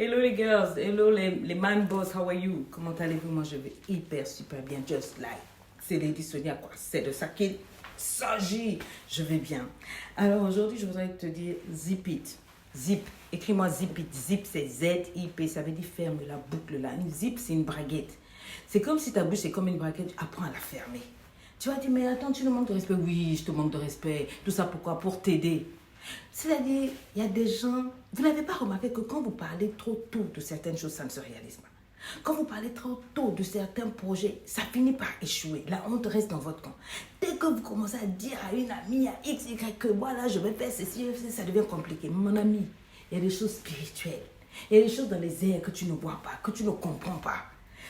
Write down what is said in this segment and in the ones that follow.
Hello les girls, hello les man boss, how are you? Comment allez-vous? Moi je vais hyper super bien, just like. C'est Lady Sonia quoi, c'est de ça qu'il s'agit. Je vais bien. Alors aujourd'hui je voudrais te dire zip it. Zip, écris-moi zip it. Zip c'est Z-I-P, ça veut dire ferme la boucle là. Une zip c'est une braguette. C'est comme si ta bouche c'est comme une braguette, apprends à la fermer. Tu vas dire mais attends tu nous manques de respect. Oui je te manque de respect. Tout ça pourquoi? Pour t'aider. C'est-à-dire, il y a des gens, vous n'avez pas remarqué que quand vous parlez trop tôt de certaines choses, ça ne se réalise pas. Quand vous parlez trop tôt de certains projets, ça finit par échouer. La honte reste dans votre camp. Dès que vous commencez à dire à une amie, à X, Y, que voilà, je vais faire ceci, ça devient compliqué. Mon ami, il y a des choses spirituelles. Il y a des choses dans les airs que tu ne vois pas, que tu ne comprends pas.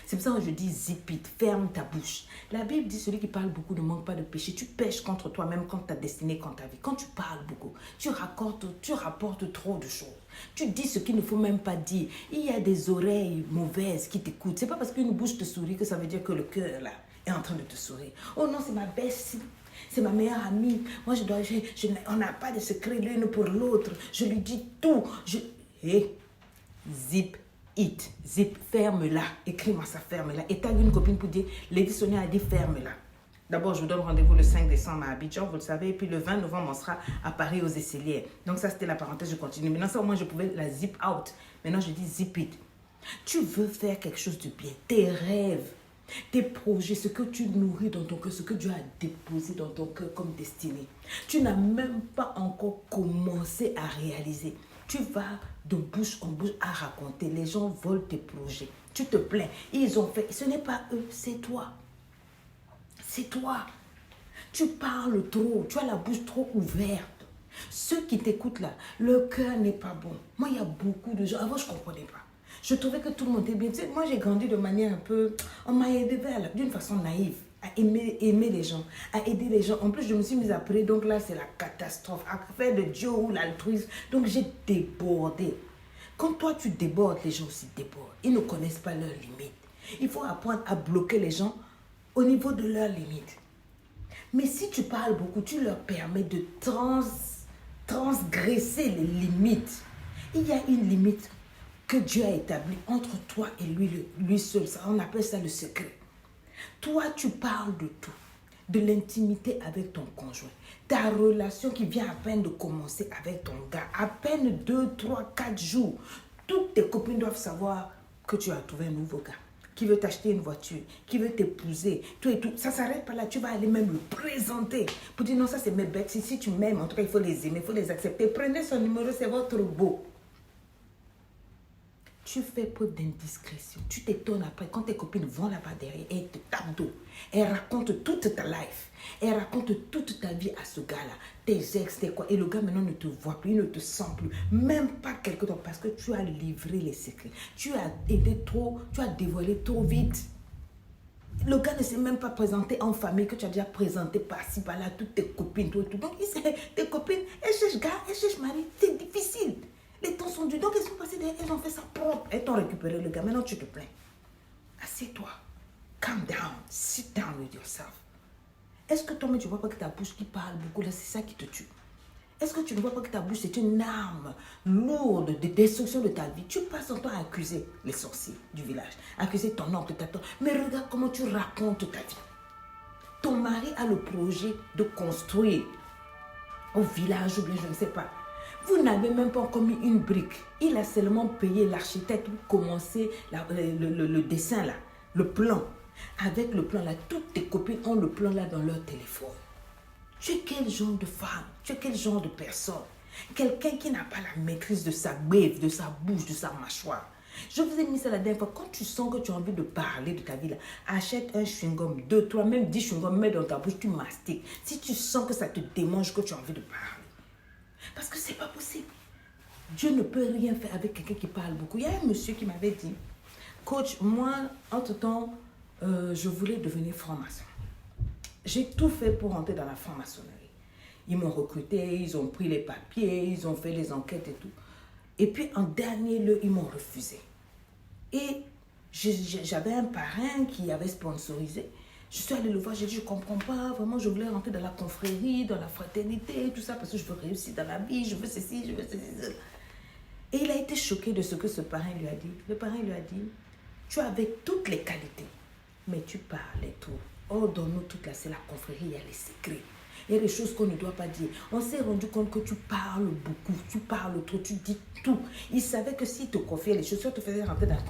C'est pour ça que je dis zip it, ferme ta bouche. La Bible dit celui qui parle beaucoup ne manque pas de péché. Tu pèches contre toi-même, contre ta destinée, contre ta vie. Quand tu parles beaucoup, tu rapportes trop de choses. Tu dis ce qu'il ne faut même pas dire. Il y a des oreilles mauvaises qui t'écoutent. C'est pas parce qu'une bouche te sourit que ça veut dire que le cœur là est en train de te sourire. Oh non, c'est ma belle, c'est ma meilleure amie. Moi, on n'a pas de secret l'une pour l'autre. Je lui dis tout. Zip it, zip, ferme-la. Écris-moi ça, ferme-la. Et tag une copine pour dire, Lady Sonia a dit ferme-la. D'abord, je vous donne rendez-vous le 5 décembre à Abidjan, vous le savez. Et puis le 20 novembre, on sera à Paris aux Esselières. Donc ça, c'était la parenthèse, je continue. Maintenant, ça, au moins, je pouvais la zip out. Maintenant, je dis zip it. Tu veux faire quelque chose de bien. Tes rêves, tes projets, ce que tu nourris dans ton cœur, ce que Dieu a déposé dans ton cœur comme destinée. Tu n'as même pas encore commencé à réaliser. Tu vas de bouche en bouche à raconter. Les gens volent tes projets. Tu te plains. Ils ont fait. Ce n'est pas eux, c'est toi. C'est toi. Tu parles trop. Tu as la bouche trop ouverte. Ceux qui t'écoutent là, leur cœur n'est pas bon. Moi, il y a beaucoup de gens. Avant, je ne comprenais pas. Je trouvais que tout le monde était bien. Tu sais, moi, j'ai grandi de manière un peu... On m'a aidé d'une façon naïve. À aimer les gens, à aider les gens. En plus, je me suis mise à prier, donc là, c'est la catastrophe. À faire de Dieu ou l'altruisme. Donc, j'ai débordé. Quand toi, tu débordes, les gens aussi débordent. Ils ne connaissent pas leurs limites. Il faut apprendre à bloquer les gens au niveau de leurs limites. Mais si tu parles beaucoup, tu leur permets de transgresser les limites. Il y a une limite que Dieu a établie entre toi et lui seul. On appelle ça le secret. Toi, tu parles de tout, de l'intimité avec ton conjoint, ta relation qui vient à peine de commencer avec ton gars, à peine 2, 3, 4 jours. Toutes tes copines doivent savoir que tu as trouvé un nouveau gars, qui veut t'acheter une voiture, qui veut t'épouser, tout et tout. Ça ne s'arrête pas là, tu vas aller même le présenter pour dire non, ça c'est mes becs. Si tu m'aimes, en tout cas, il faut les aimer, il faut les accepter. Prenez son numéro, c'est votre beau. Tu fais preuve d'indiscrétion. Tu t'étonnes après quand tes copines vont là-bas derrière et elles te tapent d'eau. Elles racontent toute ta life. Elles racontent toute ta vie à ce gars-là. Tes ex, tes quoi. Et le gars maintenant ne te voit plus, il ne te sent plus. Même pas quelque temps parce que tu as livré les secrets. Tu as aidé trop, tu as dévoilé trop vite. Le gars ne s'est même pas présenté en famille que tu as déjà présenté par-ci, par-là, toutes tes copines, tout et tout. Donc, tes copines, elles cherchent gars, elles cherchent mari. C'est difficile. Les temps sont durs. Donc, elles sont passées derrière, elles ont fait ça propre. Elles t'ont récupéré le gars. Maintenant, tu te plains. Assieds-toi. Calm down. Sit down with yourself. Est-ce que toi-même, tu ne vois pas que ta bouche qui parle beaucoup, là, c'est ça qui te tue? Est-ce que tu ne vois pas que ta bouche, c'est une arme lourde de destruction de ta vie? Tu passes ton temps à accuser les sorciers du village, accuser ton oncle, ta tante. Mais regarde comment tu racontes ta vie. Ton mari a le projet de construire au village ou bien je ne sais pas. Vous n'avez même pas encore mis une brique. Il a seulement payé l'architecte pour commencer le dessin là, le plan. Avec le plan là, toutes tes copines ont le plan là dans leur téléphone. Tu es quel genre de femme? Tu es quel genre de personne? Quelqu'un qui n'a pas la maîtrise de sa bave, de sa bouche, de sa mâchoire. Je vous ai mis ça la dernière fois. Quand tu sens que tu as envie de parler de ta vie là, achète un chewing-gum, 2, 3, même 10 chewing-gums, mets dans ta bouche, tu mastiques. Si tu sens que ça te démange, que tu as envie de parler. Parce que c'est pas possible. Dieu ne peut rien faire avec quelqu'un qui parle beaucoup. Il y a un monsieur qui m'avait dit, coach, moi, entre-temps, je voulais devenir franc-maçon. J'ai tout fait pour rentrer dans la franc-maçonnerie. Ils m'ont recruté, ils ont pris les papiers, ils ont fait les enquêtes et tout. Et puis, en dernier lieu, ils m'ont refusé. Et j'avais un parrain qui avait sponsorisé. Je suis allée le voir, j'ai dit, je ne comprends pas, vraiment, je voulais rentrer dans la confrérie, dans la fraternité, tout ça, parce que je veux réussir dans la vie, je veux ceci, je veux ceci. Et il a été choqué de ce que ce parrain lui a dit. Le parrain lui a dit, tu avais toutes les qualités, mais tu parlais trop. Oh, dans nous, toute là, c'est la confrérie, il y a les secrets. Il y a des choses qu'on ne doit pas dire. On s'est rendu compte que tu parles beaucoup, tu parles trop, tu dis tout. Il savait que s'il te confiait les choses, si on te faisait rentrer dans la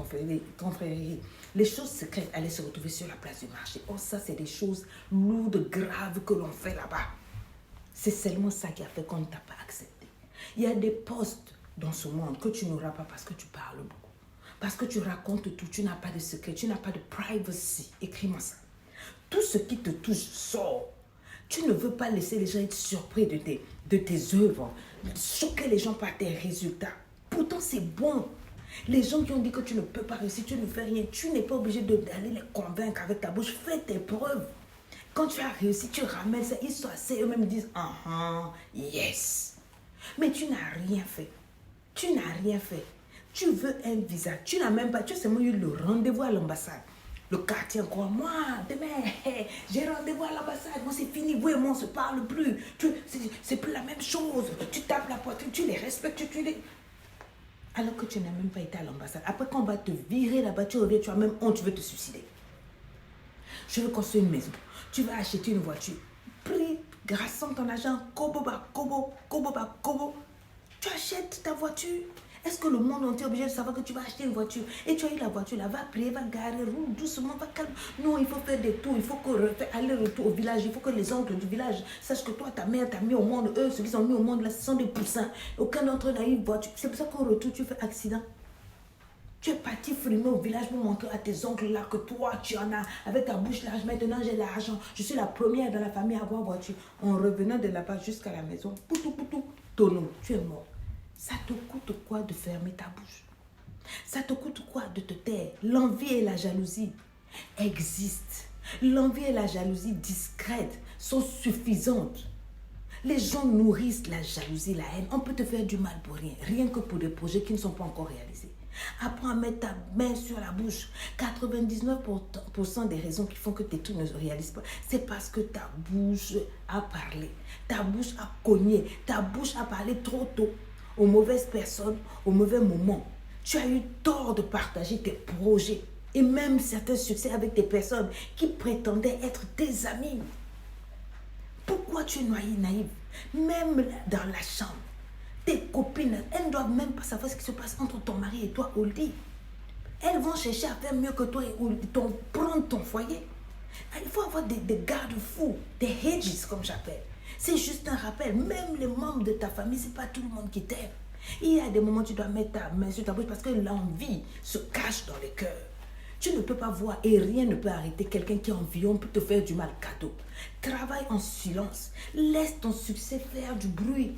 confrérie, les choses secrètes allaient se retrouver sur la place du marché. Oh, ça, c'est des choses lourdes, graves que l'on fait là-bas. C'est seulement ça qui a fait qu'on ne t'a pas accepté. Il y a des postes dans ce monde que tu n'auras pas parce que tu parles beaucoup. Parce que tu racontes tout, tu n'as pas de secret, tu n'as pas de privacy. Écris-moi ça. Tout ce qui te touche sort. Tu ne veux pas laisser les gens être surpris de tes œuvres, choquer les gens par tes résultats. Pourtant, c'est bon. Les gens qui ont dit que tu ne peux pas réussir, tu ne fais rien, tu n'es pas obligé d'aller les convaincre avec ta bouche. Fais tes preuves. Quand tu as réussi, tu ramènes ça. Ils sont assez, eux-mêmes disent, yes. Mais tu n'as rien fait. Tu n'as rien fait. Tu veux un visa. Tu n'as même pas, tu as seulement eu le rendez-vous à l'ambassade. Le quartier encore, moi, demain, j'ai rendez-vous à l'ambassade, moi c'est fini, vous et moi on ne se parle plus, c'est plus la même chose, tu tapes la poitrine, tu les respectes, tu les... Alors que tu n'as même pas été à l'ambassade. Après qu'on va te virer là-bas, tu reviens, tu as même honte, tu veux te suicider. Je veux construire une maison, tu vas acheter une voiture, pris, grassant ton argent, kobo ba kobo, kobo ba kobo, tu achètes ta voiture. Est-ce que le monde entier est obligé de savoir que tu vas acheter une voiture? Et tu as eu la voiture là, va prier, va garer, roule doucement, va calme. Non, il faut faire des tours, il faut aller-retour au village, il faut que les oncles du village sachent que toi, ta mère t'a mis au monde, eux, ceux qui sont mis au monde là, ce sont des poussins. Aucun d'entre eux n'a eu une voiture. C'est pour ça qu'au retour, tu fais accident. Tu es parti frimer au village pour montrer à tes oncles là que toi, tu en as. Avec ta bouche large, maintenant j'ai l'argent. Je suis la première dans la famille à avoir voiture. En revenant de là-bas jusqu'à la maison, poutou, poutou, tonneau, tu es mort. Ça te coûte quoi de fermer ta bouche? Ça te coûte quoi de te taire? L'envie et la jalousie existent. L'envie et la jalousie discrètes sont suffisantes. Les gens nourrissent la jalousie, la haine. On peut te faire du mal pour rien. Rien que pour des projets qui ne sont pas encore réalisés. Apprends à mettre ta main sur la bouche. 99% des raisons qui font que tes trucs ne se réalisent pas, c'est parce que ta bouche a parlé. Ta bouche a cogné. Ta bouche a parlé trop tôt. Aux mauvaises personnes, au mauvais moment. Tu as eu tort de partager tes projets et même certains succès avec des personnes qui prétendaient être tes amis. Pourquoi tu es naïve? Même dans la chambre, tes copines, elles ne doivent même pas savoir ce qui se passe entre ton mari et toi, Oldie. Elles vont chercher à faire mieux que toi et Oldie, prendre ton foyer. Il faut avoir des garde-fous, des hedges comme j'appelle. C'est juste un rappel. Même les membres de ta famille, ce n'est pas tout le monde qui t'aime. Il y a des moments où tu dois mettre ta main sur ta bouche parce que l'envie se cache dans les cœurs. Tu ne peux pas voir et rien ne peut arrêter quelqu'un qui est environ pour te faire du mal cadeau. Travaille en silence. Laisse ton succès faire du bruit.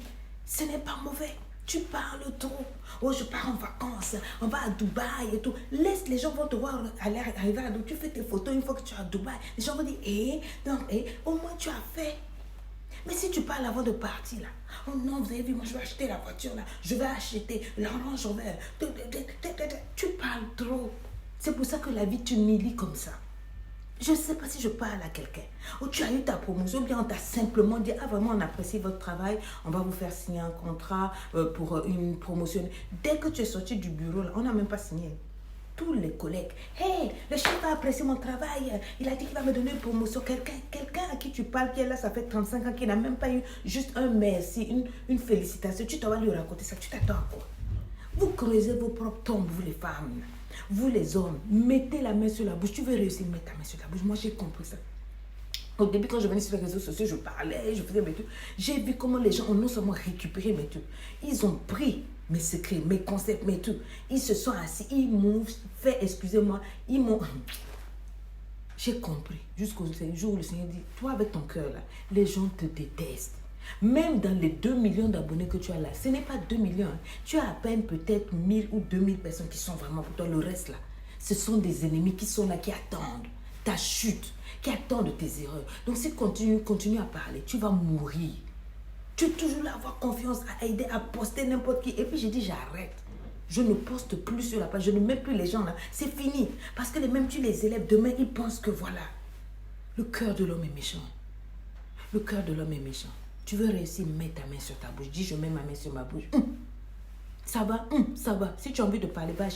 Ce n'est pas mauvais. Tu parles trop. Oh, je pars en vacances. On va à Dubaï et tout. Laisse, les gens vont te voir arriver à Dubaï. Tu fais tes photos une fois que tu es à Dubaï. Les gens vont dire, au moins tu as fait. Mais si tu parles avant de partir là, oh non, vous avez vu, moi je vais acheter la voiture là, je vais acheter l'orange vert. Tu parles trop. C'est pour ça que la vie t'humilie comme ça. Je ne sais pas si je parle à quelqu'un. Ou tu as eu ta promotion, ou bien on t'a simplement dit, ah vraiment on apprécie votre travail, on va vous faire signer un contrat pour une promotion. Dès que tu es sorti du bureau là, on n'a même pas signé. Tous les collègues, hey, le chef a apprécié mon travail, il a dit qu'il va me donner une promotion. Quelqu'un à qui tu parles, qui est là, ça fait 35 ans, qui n'a même pas eu juste un merci, une félicitation, tu dois lui raconter ça, tu t'attends à quoi? Vous creusez vos propres tombes, vous les femmes, vous les hommes, mettez la main sur la bouche. Tu veux réussir, mets ta main sur la bouche. Moi, j'ai compris ça. Au début, quand je venais sur les réseaux sociaux, je parlais, je faisais mes trucs. J'ai vu comment les gens ont non seulement récupéré mes trucs, ils ont pris mes secrets, mes concepts, mes trucs. Ils se sont assis, ils m'ont fait, excusez-moi, ils m'ont... J'ai compris jusqu'au jour où le Seigneur dit, toi avec ton cœur là, les gens te détestent. Même dans les 2 millions d'abonnés que tu as là, ce n'est pas 2 millions. Hein. Tu as à peine peut-être 1000 ou 2000 personnes qui sont vraiment pour toi. Le reste là, ce sont des ennemis qui sont là, qui attendent ta chute, qui attendent tes erreurs. Donc si tu continues à parler, tu vas mourir. Tu es toujours là à avoir confiance, à aider, à poster n'importe qui. Et puis j'ai dit, j'arrête. Je ne poste plus sur la page, je ne mets plus les gens là. C'est fini. Parce que même tu les élèves, demain, ils pensent que voilà. Le cœur de l'homme est méchant. Le cœur de l'homme est méchant. Tu veux réussir, mets ta main sur ta bouche. Dis, je mets ma main sur ma bouche. Ça va, ça va. Si tu as envie de parler, va